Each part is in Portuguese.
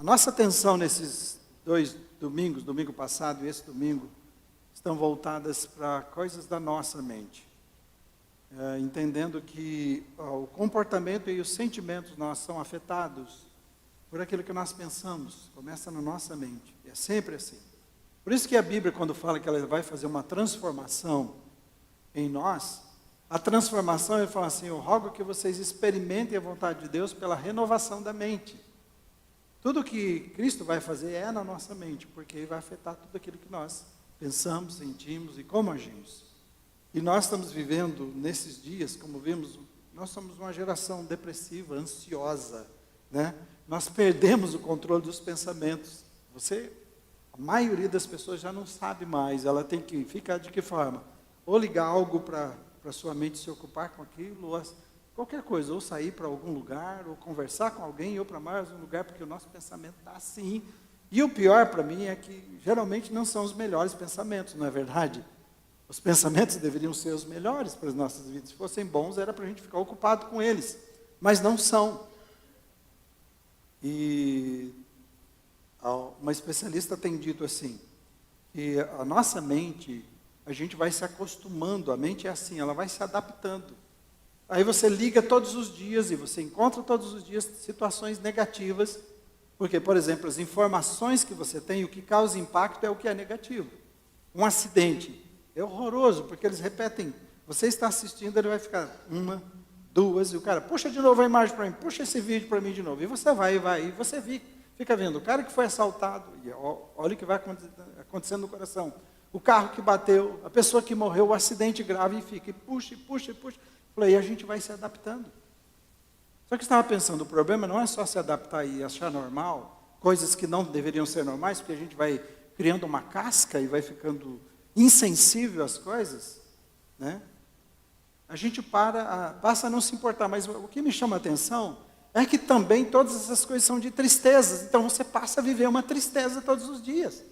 A nossa atenção nesses 2 domingos, domingo passado e esse domingo, estão voltadas para coisas da nossa mente. Entendendo que o comportamento e os sentimentos nossos são afetados por aquilo que nós pensamos. Começa na nossa mente. É sempre assim. Por isso que a Bíblia, quando fala que ela vai fazer uma transformação em nós, a transformação, ele fala assim: eu rogo que vocês experimentem a vontade de Deus pela renovação da mente. Tudo que Cristo vai fazer é na nossa mente, porque Ele vai afetar tudo aquilo que nós pensamos, sentimos e como agimos. E nós estamos vivendo nesses dias, como vimos, nós somos uma geração depressiva, ansiosa, né? Nós perdemos o controle dos pensamentos. A maioria das pessoas já não sabe mais, ela tem que ficar de que forma? Ou ligar algo para sua mente se ocupar com aquilo, ou qualquer coisa, ou sair para algum lugar, ou conversar com alguém, ou para mais um lugar, porque o nosso pensamento está assim. E o pior para mim é que geralmente não são os melhores pensamentos, não é verdade? Os pensamentos deveriam ser os melhores para as nossas vidas. Se fossem bons, era para a gente ficar ocupado com eles, mas não são. E uma especialista tem dito assim, que a nossa mente, a gente vai se acostumando, a mente é assim, ela vai se adaptando. Aí você liga todos os dias e você encontra todos os dias situações negativas, porque, por exemplo, as informações que você tem, o que causa impacto é o que é negativo. Um acidente é horroroso, porque eles repetem, você está assistindo, ele vai ficar 1, 2, e o cara, puxa de novo a imagem para mim, puxa esse vídeo para mim de novo, e você vai, e você fica vendo, o cara que foi assaltado, e olha o que vai acontecendo no coração, o carro que bateu, a pessoa que morreu, o acidente grave, e fica, e puxa. Falei, e a gente vai se adaptando. Só que eu estava pensando, o problema não é só se adaptar e achar normal, coisas que não deveriam ser normais, porque a gente vai criando uma casca e vai ficando insensível às coisas, né? A gente passa a não se importar, mas o que me chama a atenção é que também todas essas coisas são de tristezas, então você passa a viver uma tristeza todos os dias.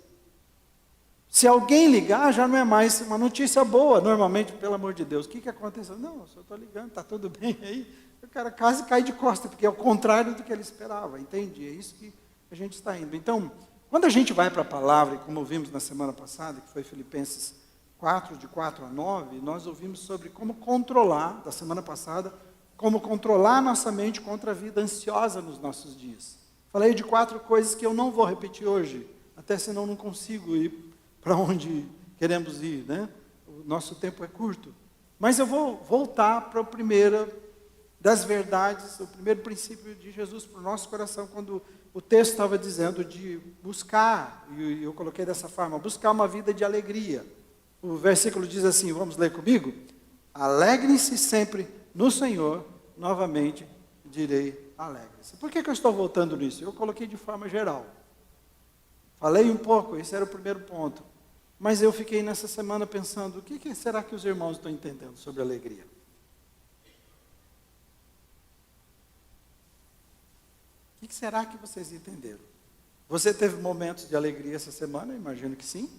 Se alguém ligar, já não é mais uma notícia boa, normalmente, pelo amor de Deus. O que aconteceu? Não, eu só estou ligando, está tudo bem aí. O cara quase cai de costas, porque é o contrário do que ele esperava, entende? É isso que a gente está indo. Então, quando a gente vai para a palavra, e como vimos na semana passada, que foi Filipenses 4, de 4 a 9, nós ouvimos sobre como controlar, da semana passada, como controlar a nossa mente contra a vida ansiosa nos nossos dias. Falei de 4 coisas que eu não vou repetir hoje, até senão não consigo ir para onde queremos ir, né? O nosso tempo é curto. Mas eu vou voltar para a primeira das verdades, o primeiro princípio de Jesus para o nosso coração, quando o texto estava dizendo de buscar, e eu coloquei dessa forma, buscar uma vida de alegria. O versículo diz assim, vamos ler comigo? Alegrem-se sempre no Senhor, novamente direi alegre-se. Por que eu estou voltando nisso? Eu coloquei de forma geral. Falei um pouco, esse era o primeiro ponto. Mas eu fiquei nessa semana pensando, o que será que os irmãos estão entendendo sobre alegria? O que será que vocês entenderam? Você teve momentos de alegria essa semana? Imagino que sim.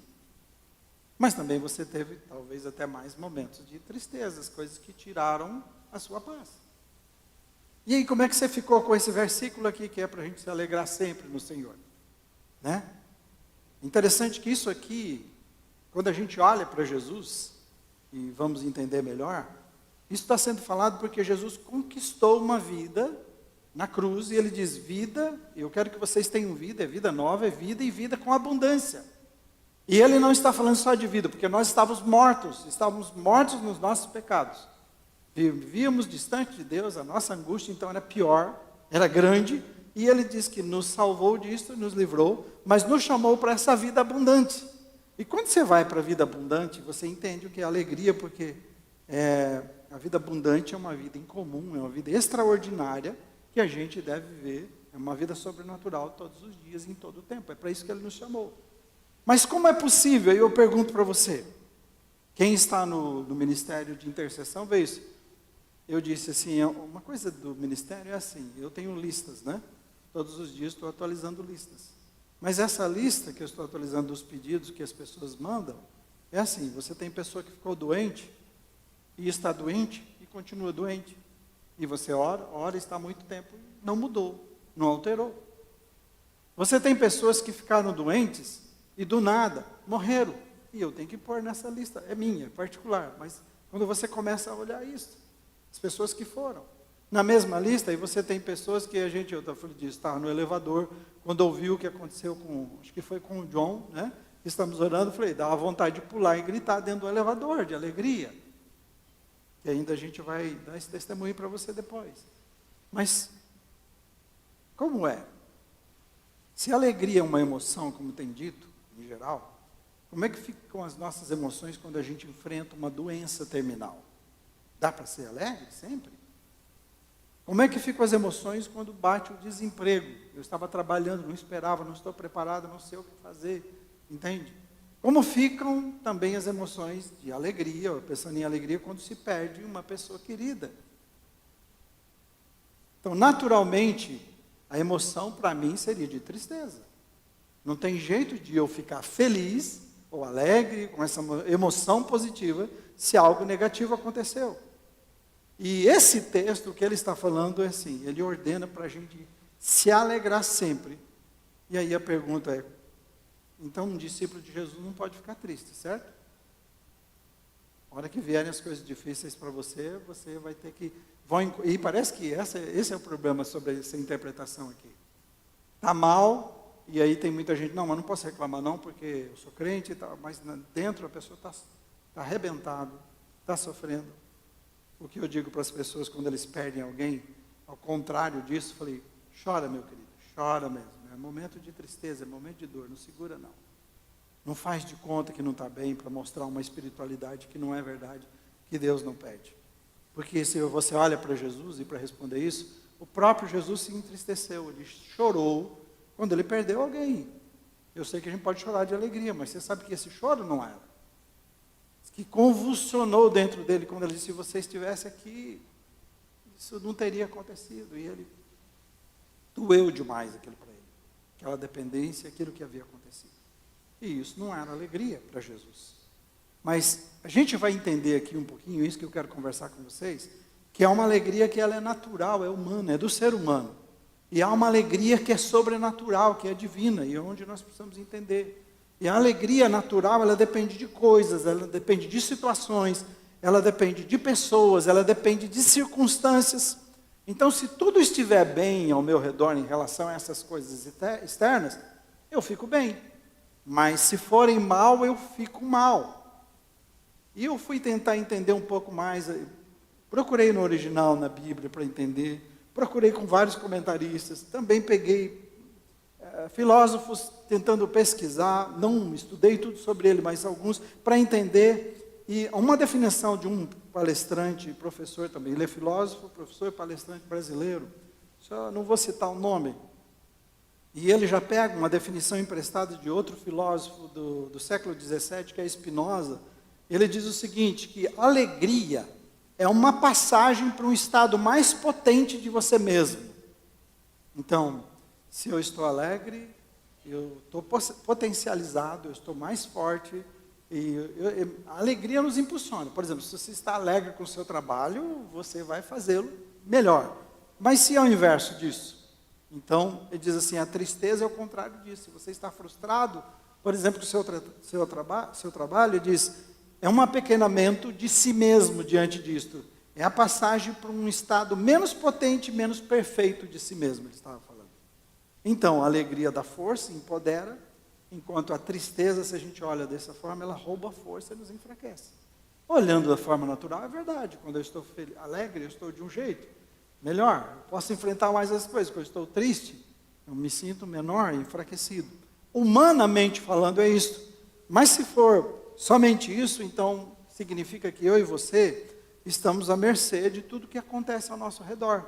Mas também você teve, talvez, até mais momentos de tristeza, coisas que tiraram a sua paz. E aí, como é que você ficou com esse versículo aqui, que é para a gente se alegrar sempre no Senhor? Né? Interessante que isso aqui, quando a gente olha para Jesus, e vamos entender melhor, isso está sendo falado porque Jesus conquistou uma vida na cruz, e Ele diz, vida, eu quero que vocês tenham vida, é vida nova, é vida e vida com abundância. E Ele não está falando só de vida, porque nós estávamos mortos nos nossos pecados. Vivíamos distante de Deus, a nossa angústia então era pior, era grande, e Ele diz que nos salvou disso, nos livrou, mas nos chamou para essa vida abundante. E quando você vai para a vida abundante, você entende o que é alegria, porque a vida abundante é uma vida incomum, é uma vida extraordinária, que a gente deve viver, é uma vida sobrenatural todos os dias, em todo o tempo. É para isso que Ele nos chamou. Mas como é possível? Eu pergunto para você, quem está no ministério de intercessão, vê isso. Eu disse assim, uma coisa do ministério é assim, eu tenho listas, né? Todos os dias estou atualizando listas. Mas essa lista que eu estou atualizando dos pedidos que as pessoas mandam, é assim, você tem pessoa que ficou doente, e está doente, e continua doente. E você ora, está há muito tempo, não mudou, não alterou. Você tem pessoas que ficaram doentes e do nada morreram. E eu tenho que pôr nessa lista, é minha, é particular. Mas quando você começa a olhar isso, as pessoas que foram. Na mesma lista, aí você tem pessoas que eu falei disso, estava no elevador, quando ouviu o que aconteceu acho que foi com o John, né? Estamos orando, falei, dava vontade de pular e gritar dentro do elevador, de alegria. E ainda a gente vai dar esse testemunho para você depois. Mas, como é? Se alegria é uma emoção, como tem dito, em geral, como é que ficam as nossas emoções quando a gente enfrenta uma doença terminal? Dá para ser alegre sempre? Como é que ficam as emoções quando bate o desemprego? Eu estava trabalhando, não esperava, não estou preparado, não sei o que fazer. Entende? Como ficam também as emoções de alegria, ou pensando em alegria, quando se perde uma pessoa querida. Então, naturalmente, a emoção para mim seria de tristeza. Não tem jeito de eu ficar feliz ou alegre, com essa emoção positiva, se algo negativo aconteceu. E esse texto que ele está falando é assim, ele ordena para a gente se alegrar sempre. E aí a pergunta é, então um discípulo de Jesus não pode ficar triste, certo? A hora que vierem as coisas difíceis para você, você vai ter que... E parece que esse é o problema sobre essa interpretação aqui. Está mal, e aí tem muita gente, não, mas não posso reclamar não, porque eu sou crente e tal, mas dentro a pessoa está arrebentada, está sofrendo. O que eu digo para as pessoas quando eles perdem alguém, ao contrário disso, falei, chora meu querido, chora mesmo. É momento de tristeza, é momento de dor, não segura não. Não faz de conta que não está bem para mostrar uma espiritualidade que não é verdade, que Deus não pede. Porque se você olha para Jesus e para responder isso, o próprio Jesus se entristeceu, ele chorou quando ele perdeu alguém. Eu sei que a gente pode chorar de alegria, mas você sabe que esse choro não era. Que convulsionou dentro dele quando ele disse, se você estivesse aqui, isso não teria acontecido. E ele doeu demais aquilo para ele. Aquela dependência, aquilo que havia acontecido. E isso não era alegria para Jesus. Mas a gente vai entender aqui um pouquinho isso que eu quero conversar com vocês, que é uma alegria que ela é natural, é humana, é do ser humano. E há uma alegria que é sobrenatural, que é divina, e é onde nós precisamos entender. E a alegria natural, ela depende de coisas, ela depende de situações, ela depende de pessoas, ela depende de circunstâncias. Então, se tudo estiver bem ao meu redor em relação a essas coisas externas, eu fico bem. Mas se forem mal, eu fico mal. E eu fui tentar entender um pouco mais, procurei no original, na Bíblia, para entender, procurei com vários comentaristas, também peguei filósofos tentando pesquisar, não estudei tudo sobre ele, mas alguns, para entender, e uma definição de um palestrante, professor também, ele é filósofo, professor e palestrante brasileiro, só não vou citar o nome, e ele já pega uma definição emprestada de outro filósofo do século XVII, que é Spinoza. Ele diz o seguinte, que alegria é uma passagem para um estado mais potente de você mesmo. Então, se eu estou alegre, eu estou potencializado, eu estou mais forte, e a alegria nos impulsiona. Por exemplo, se você está alegre com o seu trabalho, você vai fazê-lo melhor. Mas se é o inverso disso? Então, ele diz assim, a tristeza é o contrário disso. Se você está frustrado, por exemplo, com o seu trabalho, ele diz, é um apequenamento de si mesmo diante disto. É a passagem para um estado menos potente, menos perfeito de si mesmo, ele estava falando. Então, a alegria dá força, empodera, enquanto a tristeza, se a gente olha dessa forma, ela rouba a força e nos enfraquece. Olhando da forma natural, é verdade. Quando eu estou alegre, eu estou de um jeito melhor. Eu posso enfrentar mais as coisas. Quando eu estou triste, eu me sinto menor, enfraquecido. Humanamente falando, é isso. Mas se for somente isso, então significa que eu e você estamos à mercê de tudo que acontece ao nosso redor.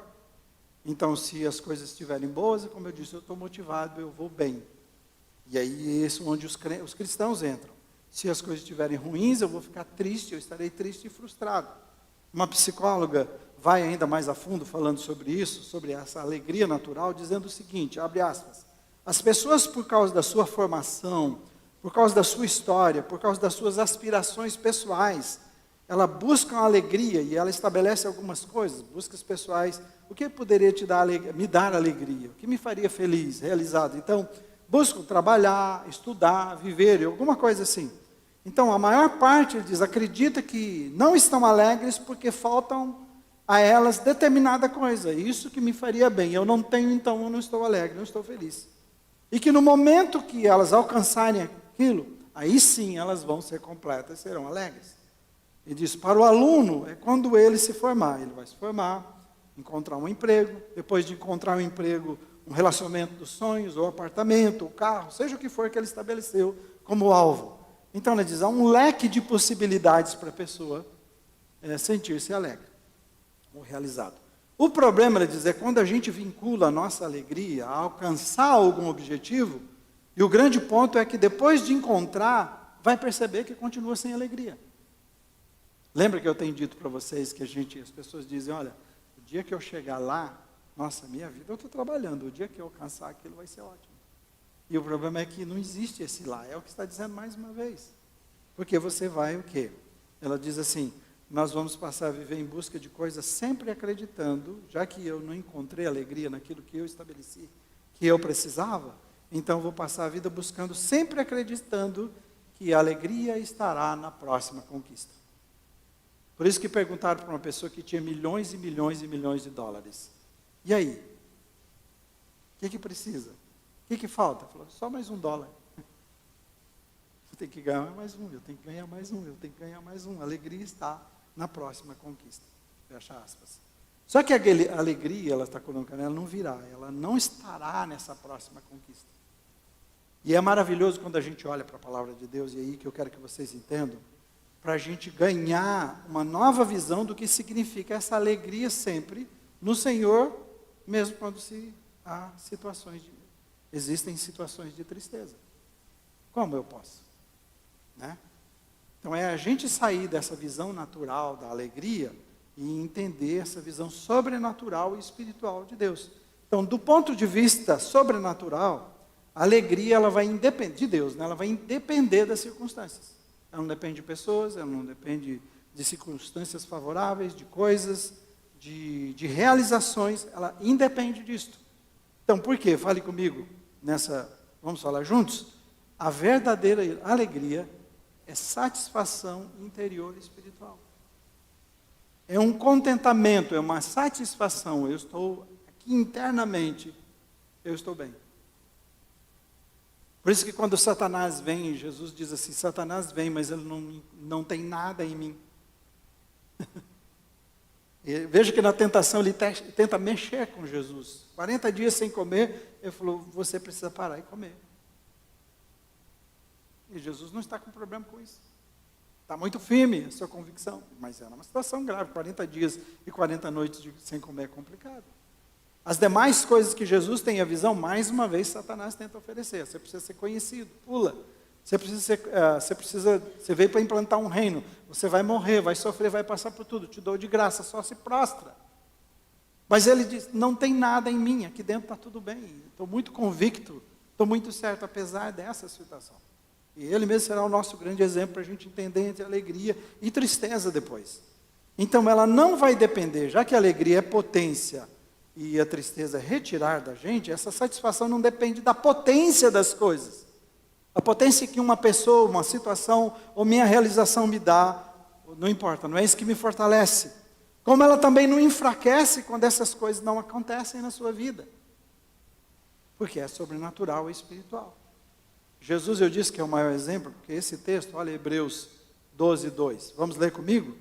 Então, se as coisas estiverem boas, como eu disse, eu estou motivado, eu vou bem. E aí é isso onde os cristãos entram. Se as coisas estiverem ruins, eu vou ficar triste, eu estarei triste e frustrado. Uma psicóloga vai ainda mais a fundo falando sobre isso, sobre essa alegria natural, dizendo o seguinte, abre aspas, as pessoas por causa da sua formação, por causa da sua história, por causa das suas aspirações pessoais, ela busca uma alegria e ela estabelece algumas coisas, buscas pessoais. O que poderia me dar alegria? O que me faria feliz, realizado? Então, buscam trabalhar, estudar, viver, alguma coisa assim. Então, a maior parte, ele diz, acredita que não estão alegres porque faltam a elas determinada coisa. Isso que me faria bem. Eu não tenho, então eu não estou alegre, não estou feliz. E que no momento que elas alcançarem aquilo, aí sim elas vão ser completas, serão alegres. Ele diz, para o aluno, é quando ele se formar. Ele vai se formar, encontrar um emprego, depois de encontrar um emprego, um relacionamento dos sonhos, ou apartamento, ou carro, seja o que for que ele estabeleceu como alvo. Então, ele diz, há um leque de possibilidades para a pessoa sentir-se alegre, ou realizado. O problema, ele diz, é quando a gente vincula a nossa alegria a alcançar algum objetivo, e o grande ponto é que depois de encontrar, vai perceber que continua sem alegria. Lembra que eu tenho dito para vocês que as pessoas dizem, olha, o dia que eu chegar lá, nossa, minha vida eu estou trabalhando, o dia que eu alcançar aquilo vai ser ótimo. E o problema é que não existe esse lá, é o que está dizendo mais uma vez. Porque você vai o quê? Ela diz assim, nós vamos passar a viver em busca de coisas sempre acreditando, já que eu não encontrei alegria naquilo que eu estabeleci, que eu precisava, então vou passar a vida buscando, sempre acreditando que a alegria estará na próxima conquista. Por isso que perguntaram para uma pessoa que tinha milhões e milhões e milhões de dólares. E aí? O que precisa? O que falta? Falou, só mais $1. Eu tenho que ganhar mais um, eu tenho que ganhar mais um, eu tenho que ganhar mais um. A alegria está na próxima conquista. Fecha aspas. Só que a alegria, ela está colocando, ela não virá, ela não estará nessa próxima conquista. E é maravilhoso quando a gente olha para a palavra de Deus, e é aí que eu quero que vocês entendam, para a gente ganhar uma nova visão do que significa essa alegria sempre no Senhor, mesmo quando existem situações de tristeza. Como eu posso? Né? Então é a gente sair dessa visão natural da alegria e entender essa visão sobrenatural e espiritual de Deus. Então, do ponto de vista sobrenatural, a alegria ela vai independer de Deus, né? Ela vai independer das circunstâncias. Ela não depende de pessoas, ela não depende de circunstâncias favoráveis, de coisas, de realizações, ela independe disto. Então, por quê? Fale comigo vamos falar juntos? A verdadeira alegria é satisfação interior espiritual. É um contentamento, é uma satisfação. Eu estou aqui internamente, eu estou bem. Por isso que quando Satanás vem, Jesus diz assim, Satanás vem, mas ele não tem nada em mim. Veja que na tentação ele tenta mexer com Jesus. 40 dias sem comer, ele falou, você precisa parar e comer. E Jesus não está com problema com isso. Está muito firme a sua convicção, mas era uma situação grave, 40 dias e 40 noites sem comer é complicado. As demais coisas que Jesus tem a visão, mais uma vez Satanás tenta oferecer. Você precisa ser conhecido, pula. Você veio para implantar um reino. Você vai morrer, vai sofrer, vai passar por tudo. Te dou de graça, só se prostra. Mas ele diz, não tem nada em mim, aqui dentro está tudo bem. Estou muito convicto, estou muito certo, apesar dessa situação. E ele mesmo será o nosso grande exemplo para a gente entender entre alegria e tristeza depois. Então ela não vai depender, já que a alegria é potência, e a tristeza retirar da gente, essa satisfação não depende da potência das coisas. A potência que uma pessoa, uma situação, ou minha realização me dá, não importa, não é isso que me fortalece. Como ela também não enfraquece quando essas coisas não acontecem na sua vida. Porque é sobrenatural e espiritual. Jesus, eu disse que é o maior exemplo, porque esse texto, olha Hebreus 12:2. Vamos ler comigo?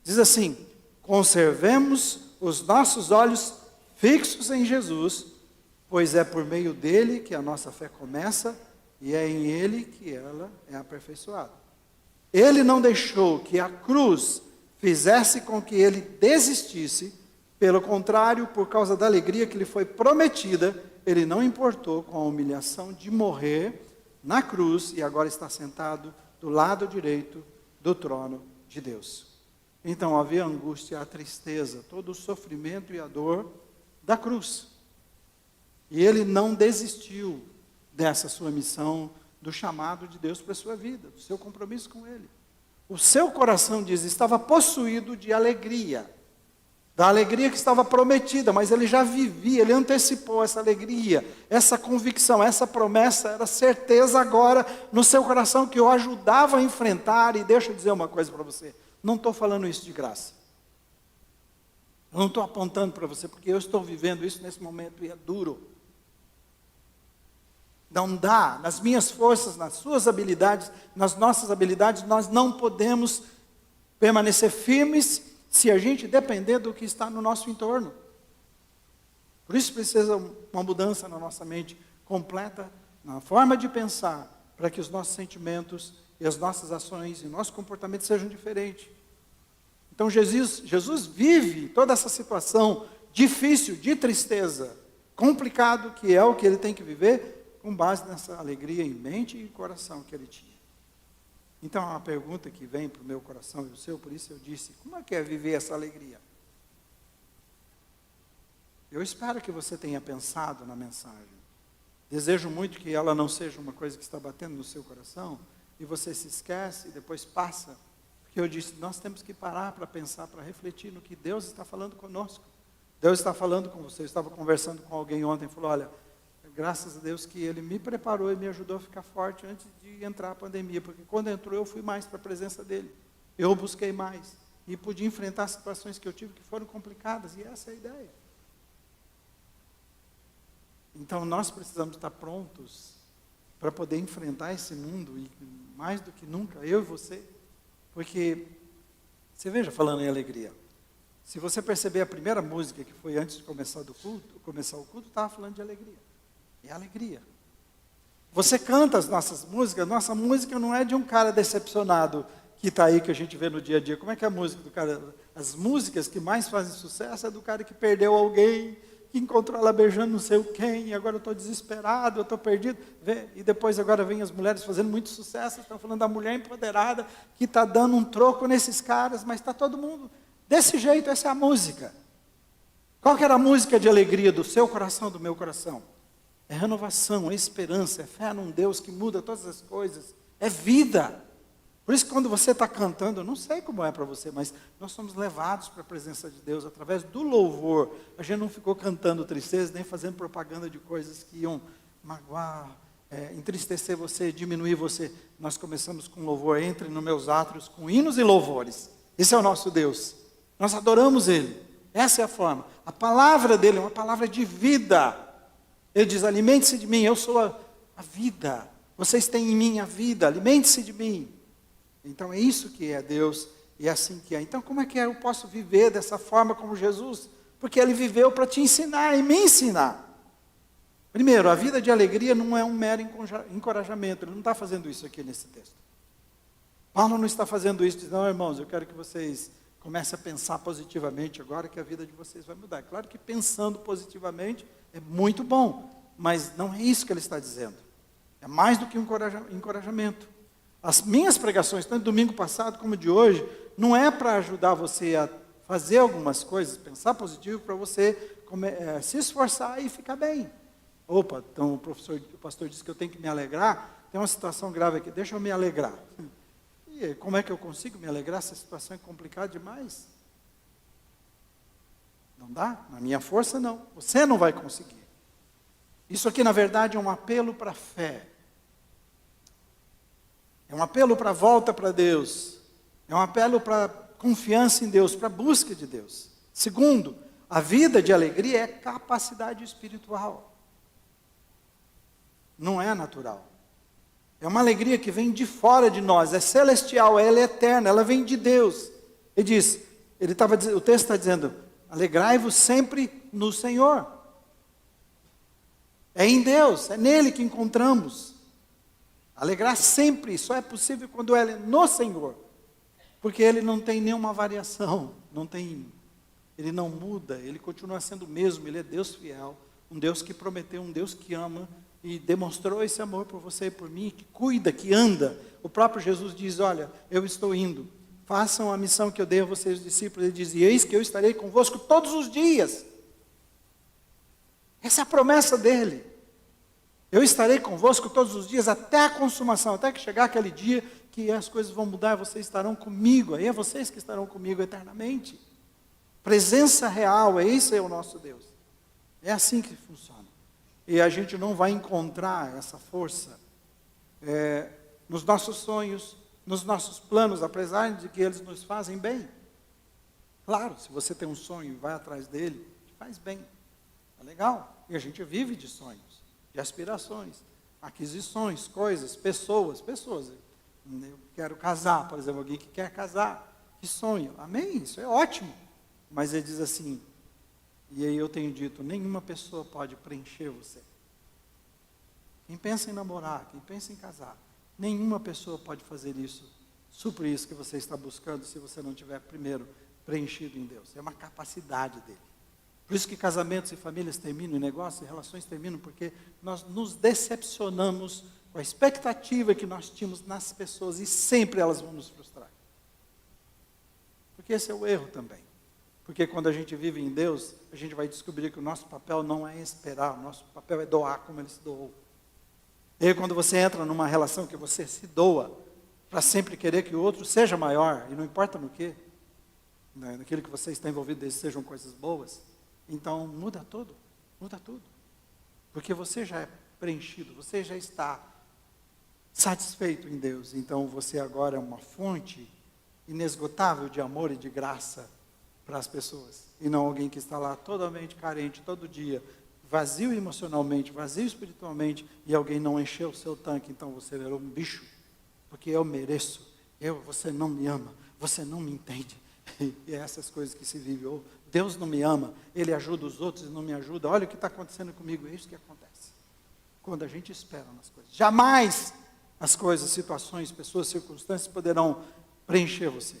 Diz assim, conservemos os nossos olhos fixos em Jesus, pois é por meio dele que a nossa fé começa e é em ele que ela é aperfeiçoada. Ele não deixou que a cruz fizesse com que ele desistisse, pelo contrário, por causa da alegria que lhe foi prometida, ele não importou com a humilhação de morrer na cruz e agora está sentado do lado direito do trono de Deus. Então havia a angústia, a tristeza, todo o sofrimento e a dor da cruz. E ele não desistiu dessa sua missão, do chamado de Deus para a sua vida, do seu compromisso com ele. O seu coração, diz, estava possuído de alegria. Da alegria que estava prometida, mas ele já vivia, ele antecipou essa alegria, essa convicção, essa promessa, era certeza agora no seu coração que o ajudava a enfrentar. E deixa eu dizer uma coisa para você, não estou falando isso de graça. Eu não estou apontando para você, porque eu estou vivendo isso nesse momento e é duro. Não dá, nas minhas forças, nas suas habilidades, nas nossas habilidades, nós não podemos permanecer firmes se a gente depender do que está no nosso entorno. Por isso precisa uma mudança na nossa mente completa, na forma de pensar, para que os nossos sentimentos e as nossas ações e nosso comportamento sejam diferentes. Então Jesus vive toda essa situação difícil, de tristeza, complicado, que é o que ele tem que viver, com base nessa alegria em mente e coração que ele tinha. Então, é uma pergunta que vem para o meu coração e o seu, por isso eu disse, como é que é viver essa alegria? Eu espero que você tenha pensado na mensagem. Desejo muito que ela não seja uma coisa que está batendo no seu coração, e você se esquece e depois passa, porque eu disse, nós temos que parar para pensar, para refletir no que Deus está falando conosco. Deus está falando com você. Eu estava conversando com alguém ontem, falou, olha, graças a Deus que Ele me preparou e me ajudou a ficar forte antes de entrar a pandemia, porque quando entrou eu fui mais para a presença dEle, eu busquei mais, e pude enfrentar situações que eu tive que foram complicadas, e essa é a ideia. Então nós precisamos estar prontos para poder enfrentar esse mundo, e mais do que nunca, eu e você, porque, você veja, falando em alegria, se você perceber a primeira música que foi antes de começar o culto, estava falando de alegria. É alegria. Você canta as nossas músicas, nossa música não é de um cara decepcionado que está aí, que a gente vê no dia a dia. Como é que é a música do cara? As músicas que mais fazem sucesso é do cara que perdeu alguém, que encontrou ela beijando não sei quem, e agora eu estou desesperado, eu estou perdido. E depois agora vem as mulheres fazendo muito sucesso, estão falando da mulher empoderada, que está dando um troco nesses caras, mas está todo mundo desse jeito, essa é a música. Qual que era a música de alegria do seu coração, do meu coração? É renovação, é esperança, é fé num Deus que muda todas as coisas, é vida. Por isso que quando você está cantando, eu não sei como é para você, mas nós somos levados para a presença de Deus através do louvor. A gente não ficou cantando tristeza, nem fazendo propaganda de coisas que iam magoar, entristecer você, diminuir você. Nós começamos com louvor, entre nos meus átrios com hinos e louvores. Esse é o nosso Deus. Nós adoramos Ele. Essa é a forma. A palavra dele é uma palavra de vida. Ele diz, alimente-se de mim, eu sou a vida. Vocês têm em mim a vida, alimente-se de mim. Então é isso que é Deus, e é assim que é. Então como é que eu posso viver dessa forma como Jesus? Porque Ele viveu para te ensinar e me ensinar. Primeiro, a vida de alegria não é um mero encorajamento. Ele não está fazendo isso aqui nesse texto. Paulo não está fazendo isso, diz, não, irmãos, eu quero que vocês comecem a pensar positivamente agora que a vida de vocês vai mudar. É claro que pensando positivamente é muito bom, mas não é isso que ele está dizendo. É mais do que um encorajamento. As minhas pregações, tanto domingo passado como de hoje, não é para ajudar você a fazer algumas coisas, pensar positivo, para você se esforçar e ficar bem. Opa, então o pastor disse que eu tenho que me alegrar, tem uma situação grave aqui, deixa eu me alegrar. E como é que eu consigo me alegrar? Essa situação é complicada demais. Não dá? Na minha força não. Você não vai conseguir. Isso aqui na verdade é um apelo para a fé. É um apelo para a volta para Deus. É um apelo para confiança em Deus, para a busca de Deus. Segundo, a vida de alegria é capacidade espiritual. Não é natural. É uma alegria que vem de fora de nós, é celestial, ela é eterna, ela vem de Deus. Ele diz, o texto está dizendo, alegrai-vos sempre no Senhor. É em Deus, é nele que encontramos. Alegrar sempre, só é possível quando é no Senhor. Porque Ele não tem nenhuma variação, Ele não muda, Ele continua sendo o mesmo, Ele é Deus fiel, um Deus que prometeu, um Deus que ama, e demonstrou esse amor por você e por mim, que cuida, que anda. O próprio Jesus diz, olha, eu estou indo, façam a missão que eu dei a vocês, os discípulos. Ele diz, e eis que eu estarei convosco todos os dias. Essa é a promessa dele. Eu estarei convosco todos os dias, até a consumação, até que chegar aquele dia que as coisas vão mudar, vocês estarão comigo, aí é vocês que estarão comigo eternamente. Presença real, esse é o nosso Deus. É assim que funciona. E a gente não vai encontrar essa força nos nossos sonhos, nos nossos planos, apesar de que eles nos fazem bem. Claro, se você tem um sonho e vai atrás dele, faz bem. É legal. E a gente vive de sonhos, de aspirações, aquisições, coisas, pessoas. Eu quero casar, por exemplo, alguém que quer casar. Que sonho. Amém? Isso é ótimo. Mas ele diz assim, e aí eu tenho dito, nenhuma pessoa pode preencher você. Quem pensa em namorar, quem pensa em casar, nenhuma pessoa pode fazer isso, suprir isso que você está buscando, se você não tiver primeiro preenchido em Deus. É uma capacidade dele. Por isso que casamentos e famílias terminam, e negócios e relações terminam, porque nós nos decepcionamos com a expectativa que nós tínhamos nas pessoas, e sempre elas vão nos frustrar. Porque esse é o erro também. Porque quando a gente vive em Deus, a gente vai descobrir que o nosso papel não é esperar, o nosso papel é doar como Ele se doou. E aí quando você entra numa relação que você se doa, para sempre querer que o outro seja maior, e não importa no quê, naquilo que você está envolvido, desde sejam coisas boas, então muda tudo. Porque você já é preenchido, você já está satisfeito em Deus, então você agora é uma fonte inesgotável de amor e de graça para as pessoas, e não alguém que está lá totalmente carente, todo dia, vazio emocionalmente, vazio espiritualmente, e alguém não encheu o seu tanque, então você virou um bicho, porque eu mereço, você não me ama, você não me entende, e é essas coisas que se vive, ou Deus não me ama, Ele ajuda os outros e não me ajuda, olha o que está acontecendo comigo, é isso que acontece, quando a gente espera nas coisas, jamais as coisas, situações, pessoas, circunstâncias poderão preencher você,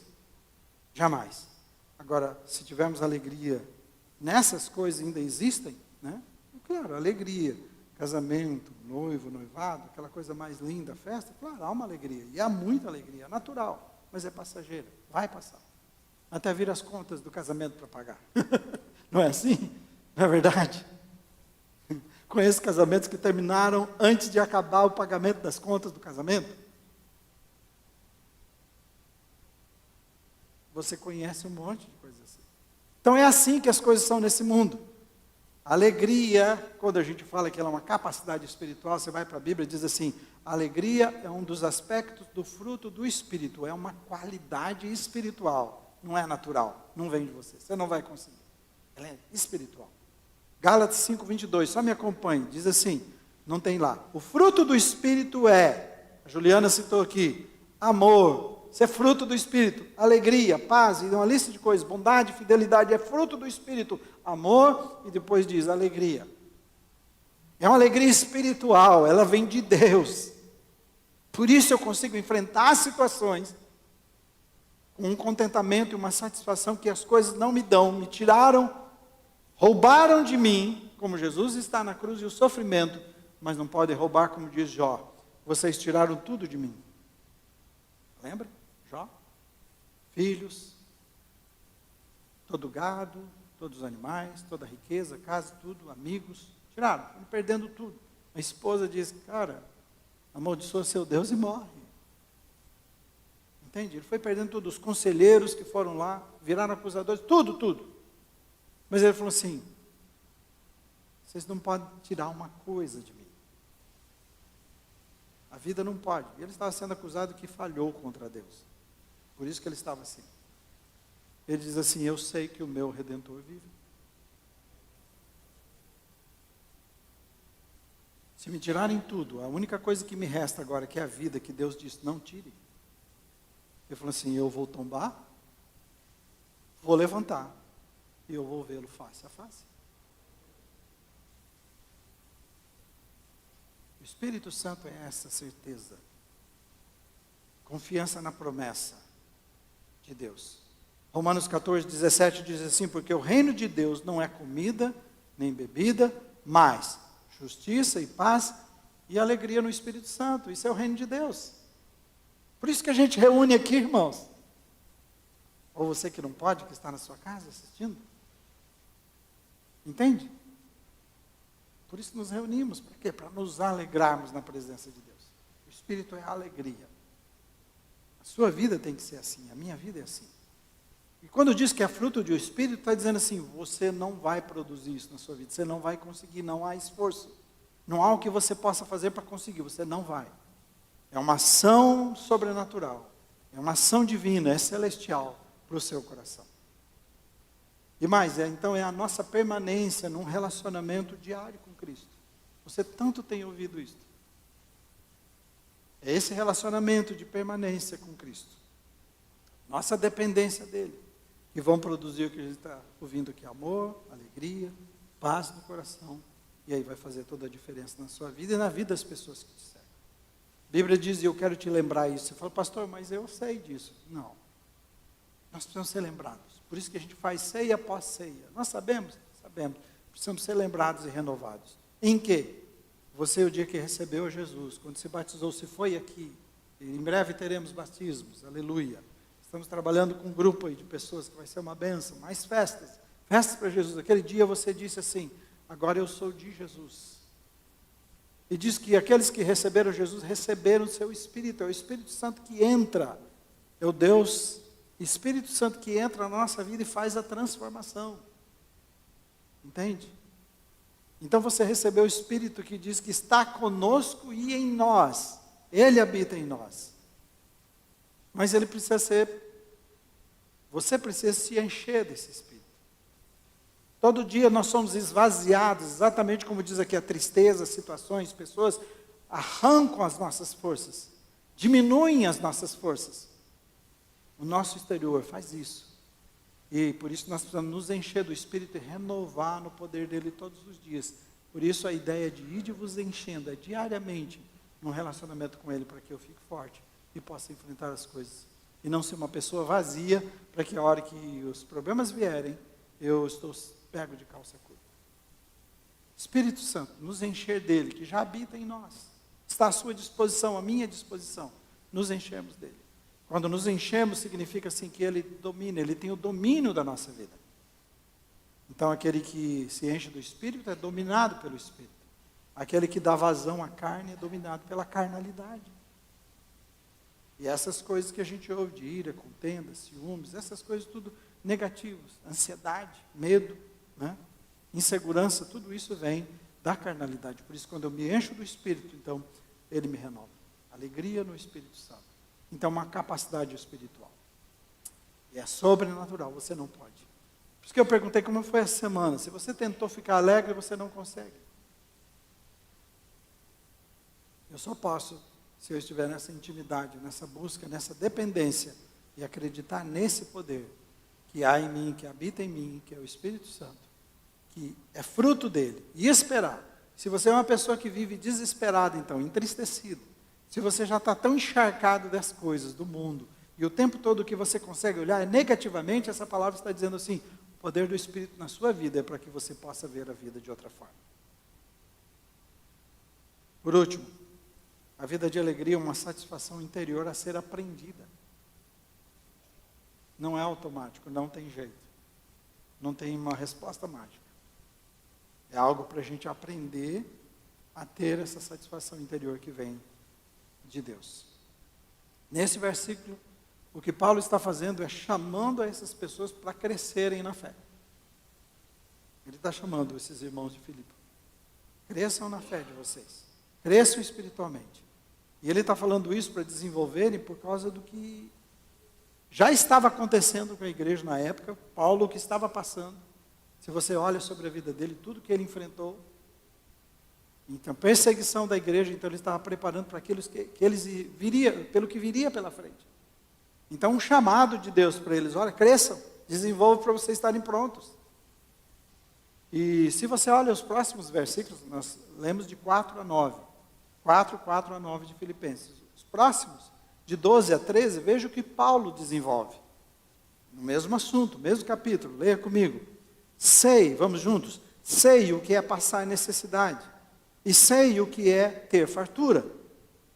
jamais. Agora, se tivermos alegria, nessas coisas ainda existem, né? Claro, alegria, casamento, noivo, noivado, aquela coisa mais linda, festa, claro, há uma alegria, e há muita alegria, natural, mas é passageira, vai passar. Até vir as contas do casamento para pagar. Não é assim? Não é verdade? Conheço casamentos que terminaram antes de acabar o pagamento das contas do casamento. Você conhece um monte de coisas assim. Então é assim que as coisas são nesse mundo. Alegria, quando a gente fala que ela é uma capacidade espiritual, você vai para a Bíblia e diz assim, alegria é um dos aspectos do fruto do Espírito, é uma qualidade espiritual, não é natural, não vem de você não vai conseguir, ela é espiritual. Gálatas 5:22, só me acompanhe, diz assim, não tem lá, o fruto do Espírito a Juliana citou aqui, amor, isso é fruto do Espírito, alegria, paz, e uma lista de coisas, bondade, fidelidade, é fruto do Espírito, amor, e depois diz alegria. É uma alegria espiritual, ela vem de Deus. Por isso eu consigo enfrentar situações com um contentamento e uma satisfação que as coisas não me dão, me tiraram, roubaram de mim, como Jesus está na cruz e o sofrimento, mas não pode roubar, como diz Jó, vocês tiraram tudo de mim. Lembra? Jó? Filhos, todo gado, todos os animais, toda a riqueza, casa, tudo, amigos, tiraram, foram perdendo tudo. A esposa diz, cara, amaldiçoa seu Deus e morre. Entende? Ele foi perdendo tudo, os conselheiros que foram lá, viraram acusadores, tudo. Mas ele falou assim, vocês não podem tirar uma coisa de mim. A vida não pode. E ele estava sendo acusado que falhou contra Deus. Por isso que ele estava assim. Ele diz assim, eu sei que o meu Redentor vive. Se me tirarem tudo, a única coisa que me resta agora, que é a vida, que Deus disse, não tire. Ele falou assim, eu vou tombar, vou levantar, e eu vou vê-lo face a face. O Espírito Santo é essa certeza. Confiança na promessa de Deus. Romanos 14:17 diz assim, porque o reino de Deus não é comida, nem bebida, mas justiça e paz e alegria no Espírito Santo. Isso é o reino de Deus. Por isso que a gente reúne aqui, irmãos. Ou você que não pode, que está na sua casa assistindo. Entende? Por isso nos reunimos. Para quê? Para nos alegrarmos na presença de Deus. O Espírito é a alegria. A sua vida tem que ser assim, a minha vida é assim. E quando diz que é fruto do Espírito, está dizendo assim, você não vai produzir isso na sua vida, você não vai conseguir, não há esforço. Não há o que você possa fazer para conseguir, você não vai. É uma ação sobrenatural, é uma ação divina, é celestial para o seu coração. E mais, então é a nossa permanência num relacionamento diário com Cristo. Você tanto tem ouvido isso. É esse relacionamento de permanência com Cristo. Nossa dependência dEle. Que vão produzir o que a gente está ouvindo aqui, amor, alegria, paz no coração, e aí vai fazer toda a diferença na sua vida e na vida das pessoas que te cercam. A Bíblia diz, e eu quero te lembrar isso, você fala, pastor, mas eu sei disso. Não, nós precisamos ser lembrados, por isso que a gente faz ceia após ceia, nós sabemos, precisamos ser lembrados e renovados. Em quê? Você, o dia que recebeu Jesus, quando se batizou, se foi aqui, e em breve teremos batismos, aleluia. Estamos trabalhando com um grupo aí de pessoas que vai ser uma bênção, mais festas para Jesus. Aquele dia você disse assim, agora eu sou de Jesus. E diz que aqueles que receberam Jesus, receberam o seu Espírito, é o Espírito Santo que entra, é o Deus, Espírito Santo que entra na nossa vida e faz a transformação. Entende? Então você recebeu o Espírito que diz que está conosco e em nós, Ele habita em nós. Mas ele precisa você precisa se encher desse Espírito. Todo dia nós somos esvaziados, exatamente como diz aqui a tristeza, situações, pessoas arrancam as nossas forças, diminuem as nossas forças. O nosso exterior faz isso. E por isso nós precisamos nos encher do Espírito e renovar no poder dele todos os dias. Por isso a ideia de ir de vos enchendo diariamente num relacionamento com ele, para que eu fique forte e possa enfrentar as coisas. E não ser uma pessoa vazia, para que a hora que os problemas vierem, eu estou pego de calça curta. Espírito Santo, nos encher dele, que já habita em nós. Está à sua disposição, à minha disposição. Nos enchemos dele. Quando nos enchemos, significa assim que ele domina, ele tem o domínio da nossa vida. Então aquele que se enche do Espírito é dominado pelo Espírito. Aquele que dá vazão à carne é dominado pela carnalidade. E essas coisas que a gente ouve de ira, contenda, ciúmes, essas coisas tudo negativas, ansiedade, medo, né? Insegurança, tudo isso vem da carnalidade. Por isso, quando eu me encho do Espírito, então, ele me renova. Alegria no Espírito Santo. Então, uma capacidade espiritual. E é sobrenatural, você não pode. Por isso que eu perguntei como foi a semana. Se você tentou ficar alegre, você não consegue. Eu só posso se eu estiver nessa intimidade, nessa busca, nessa dependência, e acreditar nesse poder que há em mim, que habita em mim, que é o Espírito Santo, que é fruto dele, e esperar. Se você é uma pessoa que vive desesperada, então, entristecido, se você já está tão encharcado das coisas, do mundo, e o tempo todo que você consegue olhar é negativamente, essa palavra está dizendo assim, o poder do Espírito na sua vida é para que você possa ver a vida de outra forma. Por último, a vida de alegria é uma satisfação interior a ser aprendida. Não é automático, não tem jeito. Não tem uma resposta mágica. É algo para a gente aprender a ter essa satisfação interior que vem de Deus. Nesse versículo, o que Paulo está fazendo é chamando a essas pessoas para crescerem na fé. Ele está chamando esses irmãos de Filipe. Cresçam na fé de vocês. Cresçam espiritualmente. E ele está falando isso para desenvolverem por causa do que já estava acontecendo com a igreja na época. Paulo, o que estava passando. Se você olha sobre a vida dele, tudo que ele enfrentou. Então, perseguição da igreja, então ele estava preparando para aqueles que eles viria, pelo que viria pela frente. Então, um chamado de Deus para eles, olha, cresçam, desenvolvam para vocês estarem prontos. E se você olha os próximos versículos, nós lemos de 4 a 9. 4 a 9 de Filipenses. Os próximos, de 12 a 13, veja o que Paulo desenvolve. No mesmo assunto, mesmo capítulo, leia comigo. Sei, vamos juntos, sei o que é passar necessidade, e sei o que é ter fartura.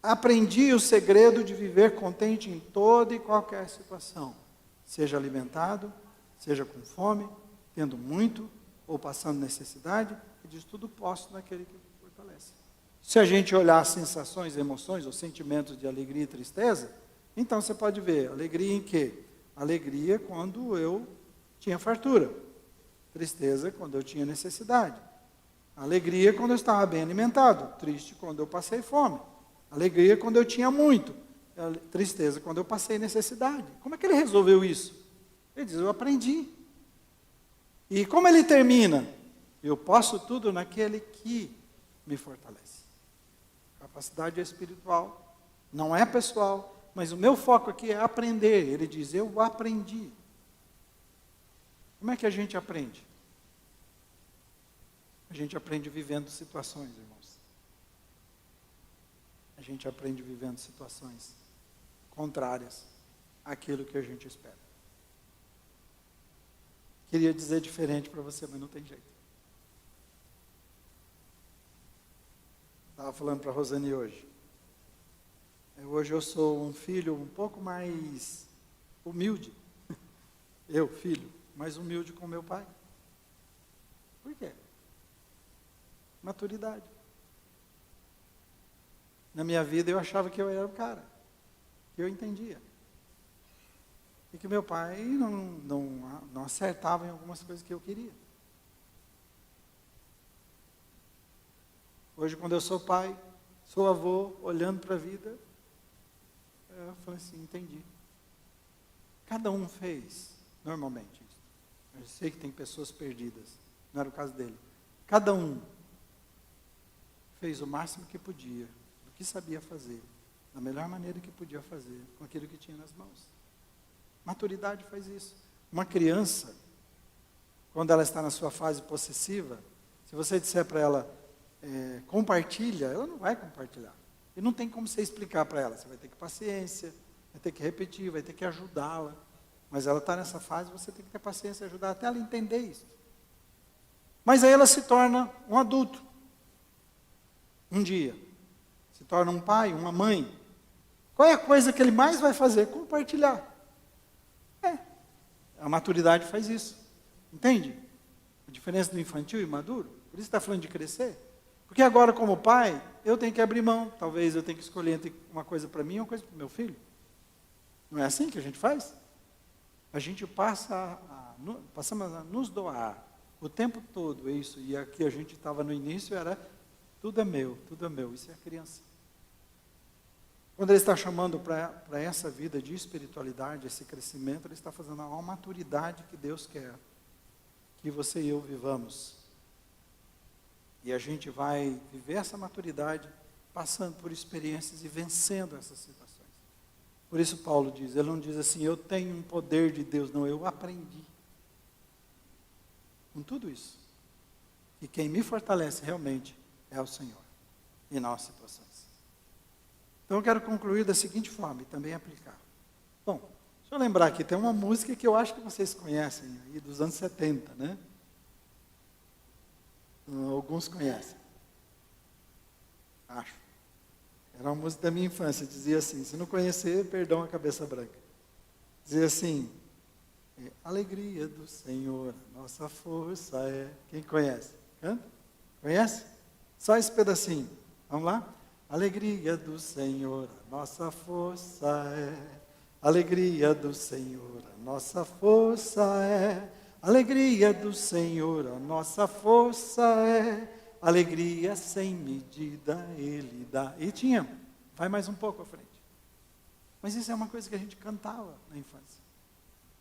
Aprendi o segredo de viver contente em toda e qualquer situação, seja alimentado, seja com fome, tendo muito, ou passando necessidade, e diz tudo posso naquele que me fortalece. Se a gente olhar as sensações, emoções ou sentimentos de alegria e tristeza, Então você pode ver, alegria em quê? Alegria quando eu tinha fartura. Tristeza quando eu tinha necessidade. Alegria quando eu estava bem alimentado. Triste quando eu passei fome. Alegria quando eu tinha muito. Tristeza quando eu passei necessidade. Como é que ele resolveu isso? Ele diz, eu aprendi. E como ele termina? Eu posso tudo naquele que me fortalece. Capacidade espiritual, não é pessoal, mas o meu foco aqui é aprender. Ele diz, eu aprendi. Como é que a gente aprende? A gente aprende vivendo situações, irmãos. A gente aprende vivendo situações contrárias àquilo que a gente espera. Queria dizer diferente para você, mas não tem jeito. Estava falando para a Rosane hoje. Hoje eu sou um filho um pouco mais humilde. Eu, filho, mais humilde com meu pai. Por quê? Maturidade. Na minha vida eu achava que eu era o cara, que eu entendia. E que meu pai não acertava em algumas coisas que eu queria. Hoje, quando eu sou pai, sou avô, olhando para a vida, eu falei assim, entendi. Cada um fez, normalmente, isso. Eu sei que tem pessoas perdidas, não era o caso dele. Cada um fez o máximo que podia, do que sabia fazer, da melhor maneira que podia fazer, com aquilo que tinha nas mãos. Maturidade faz isso. Uma criança, quando ela está na sua fase possessiva, se você disser para ela, compartilha, ela não vai compartilhar. E não tem como você explicar para ela. Você vai ter que ter paciência, vai ter que repetir, vai ter que ajudá-la. Mas ela está nessa fase, você tem que ter paciência e ajudar até ela entender isso. Mas aí ela se torna um adulto. Um dia. Se torna um pai, uma mãe. Qual é a coisa que ele mais vai fazer? Compartilhar. A maturidade faz isso. Entende? A diferença do infantil e maduro. Por isso está falando de crescer. Porque agora, como pai, eu tenho que abrir mão. Talvez eu tenha que escolher entre uma coisa para mim e uma coisa para o meu filho. Não é assim que a gente faz? A gente passamos a nos doar o tempo todo, isso. E aqui a gente estava no início, era tudo é meu, tudo é meu. Isso é a criança. Quando ele está chamando para essa vida de espiritualidade, esse crescimento, ele está fazendo uma maturidade que Deus quer que você e eu vivamos. E a gente vai viver essa maturidade passando por experiências e vencendo essas situações. Por isso Paulo diz, ele não diz assim, eu tenho um poder de Deus, não, eu aprendi. Com tudo isso. E quem me fortalece realmente é o Senhor, e não as situações. Então eu quero concluir da seguinte forma, e também aplicar. Bom, deixa eu lembrar aqui, tem uma música que eu acho que vocês conhecem, aí dos anos 70, né? Alguns conhecem. Acho. Era uma música da minha infância, dizia assim, se não conhecer, perdão a cabeça branca. Dizia assim, alegria do Senhor, nossa força é... Quem conhece? Canta? Conhece? Só esse pedacinho. Vamos lá? Alegria do Senhor, nossa força é. Alegria do Senhor, nossa força é. Alegria do Senhor, a nossa força é. Alegria sem medida Ele dá. E tinha, vai mais um pouco à frente. Mas isso é uma coisa que a gente cantava na infância.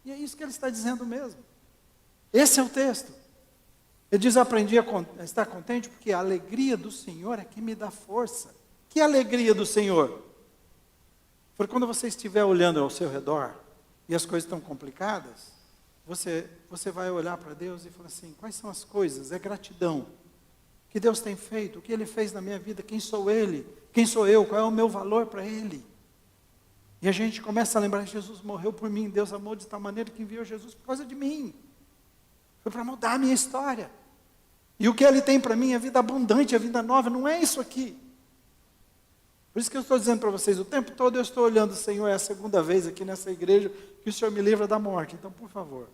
E é isso que ele está dizendo mesmo. Esse é o texto. Ele diz, aprendi a estar contente porque a alegria do Senhor é que me dá força. Que alegria do Senhor? Porque quando você estiver olhando ao seu redor e as coisas estão complicadas, você vai olhar para Deus e falar assim, quais são as coisas? É gratidão. Que Deus tem feito, o que Ele fez na minha vida, quem sou Ele, quem sou eu, qual é o meu valor para Ele. E a gente começa a lembrar, Jesus morreu por mim, Deus amou de tal maneira que enviou Jesus por causa de mim. Foi para mudar a minha história. E o que Ele tem para mim é vida abundante, a vida nova, não é isso aqui. Por isso que eu estou dizendo para vocês, o tempo todo eu estou olhando, Senhor, é a segunda vez aqui nessa igreja que o Senhor me livra da morte. Então, por favor,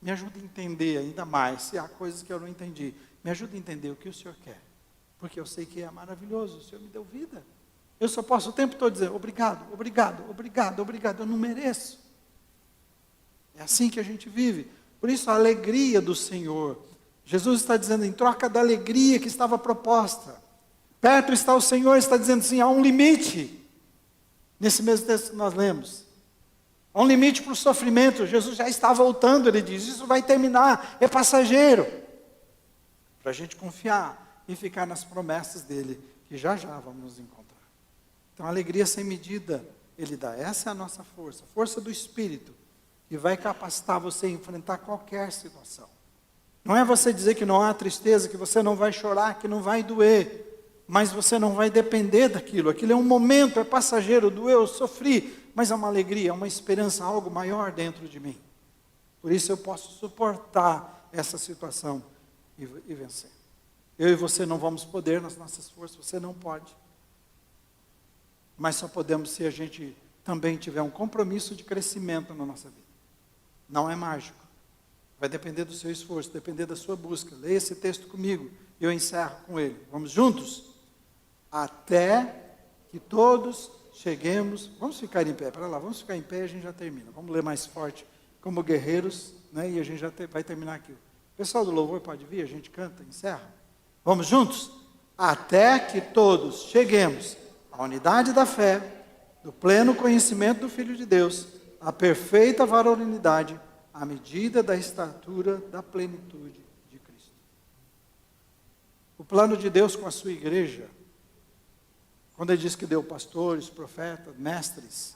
me ajude a entender ainda mais, se há coisas que eu não entendi. Me ajude a entender o que o Senhor quer. Porque eu sei que é maravilhoso, o Senhor me deu vida. Eu só posso o tempo todo dizer, obrigado, obrigado, obrigado, obrigado, eu não mereço. É assim que a gente vive. Por isso a alegria do Senhor. Jesus está dizendo, em troca da alegria que estava proposta. Perto está o Senhor, está dizendo assim, há um limite. Nesse mesmo texto que nós lemos. Há um limite para o sofrimento. Jesus já está voltando, ele diz, isso vai terminar, é passageiro. Para a gente confiar e ficar nas promessas dele, que já já vamos nos encontrar. Então, a alegria sem medida, ele dá. Essa é a nossa força do Espírito, que vai capacitar você a enfrentar qualquer situação. Não é você dizer que não há tristeza, que você não vai chorar, que não vai doer, mas você não vai depender daquilo. Aquilo é um momento, é passageiro, doeu, eu sofri, mas é uma alegria, é uma esperança, algo maior dentro de mim. Por isso eu posso suportar essa situação e vencer. Eu e você não vamos poder nas nossas forças, você não pode. Mas só podemos se a gente também tiver um compromisso de crescimento na nossa vida. Não é mágico. Vai depender do seu esforço, depender da sua busca. Leia esse texto comigo e eu encerro com ele. Vamos juntos? Até que todos cheguemos... Vamos ficar em pé, para lá, vamos ficar em pé e a gente já termina. Vamos ler mais forte, como guerreiros, né? E a gente já vai terminar aqui. O pessoal do louvor pode vir, a gente canta, encerra. Vamos juntos? Até que todos cheguemos à unidade da fé, do pleno conhecimento do Filho de Deus, à perfeita varonilidade, à medida da estatura da plenitude de Cristo. O plano de Deus com a sua igreja, quando ele diz que deu pastores, profetas, mestres,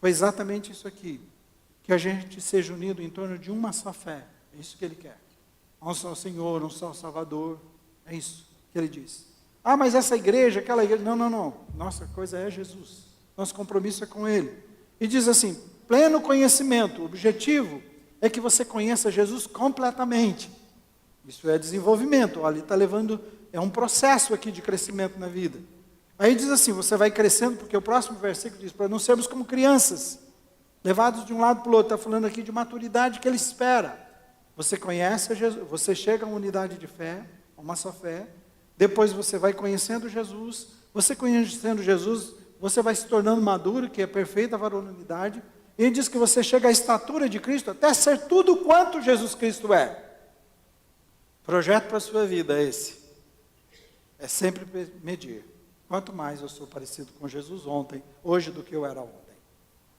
foi exatamente isso aqui, que a gente seja unido em torno de uma só fé, é isso que ele quer. Um só Senhor, um só Salvador, é isso que ele diz. Ah, mas essa igreja, aquela igreja, não, nossa coisa é Jesus, nosso compromisso é com ele. E diz assim, pleno conhecimento, o objetivo é que você conheça Jesus completamente. Isso é desenvolvimento, ali está levando, é um processo aqui de crescimento na vida. Aí diz assim, você vai crescendo, porque o próximo versículo diz, para não sermos como crianças, levados de um lado para o outro, está falando aqui de maturidade que ele espera. Você conhece Jesus, você chega a uma unidade de fé, uma só fé, depois você vai conhecendo Jesus, você conhecendo Jesus, você vai se tornando maduro, que é perfeita a varonilidade, e ele diz que você chega à estatura de Cristo, até ser tudo quanto Jesus Cristo é. Projeto para a sua vida é esse. É sempre medir. Quanto mais eu sou parecido com Jesus hoje do que eu era ontem.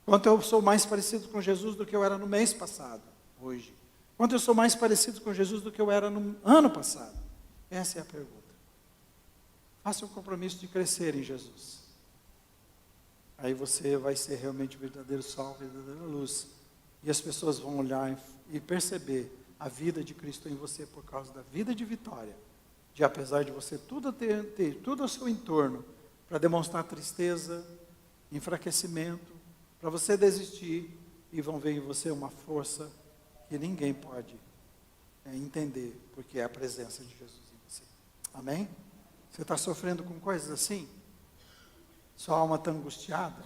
Quanto eu sou mais parecido com Jesus do que eu era no mês passado, hoje. Quanto eu sou mais parecido com Jesus do que eu era no ano passado. Essa é a pergunta. Faça um compromisso de crescer em Jesus. Aí você vai ser realmente verdadeiro sol, verdadeira luz. E as pessoas vão olhar e perceber a vida de Cristo em você por causa da vida de vitória. De apesar de você ter tudo ao seu entorno para demonstrar tristeza, enfraquecimento, para você desistir, e vão ver em você uma força que ninguém pode entender, porque é a presença de Jesus em você. Amém? Você está sofrendo com coisas assim? Sua alma está angustiada?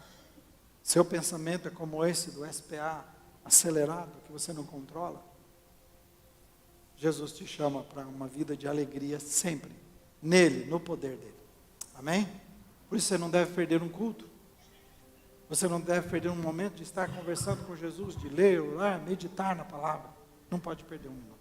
Seu pensamento é como esse do SPA, acelerado, que você não controla? Jesus te chama para uma vida de alegria sempre, nele, no poder dele. Amém? Por isso você não deve perder um culto. Você não deve perder um momento de estar conversando com Jesus, de ler, orar, meditar na palavra. Não pode perder um minuto.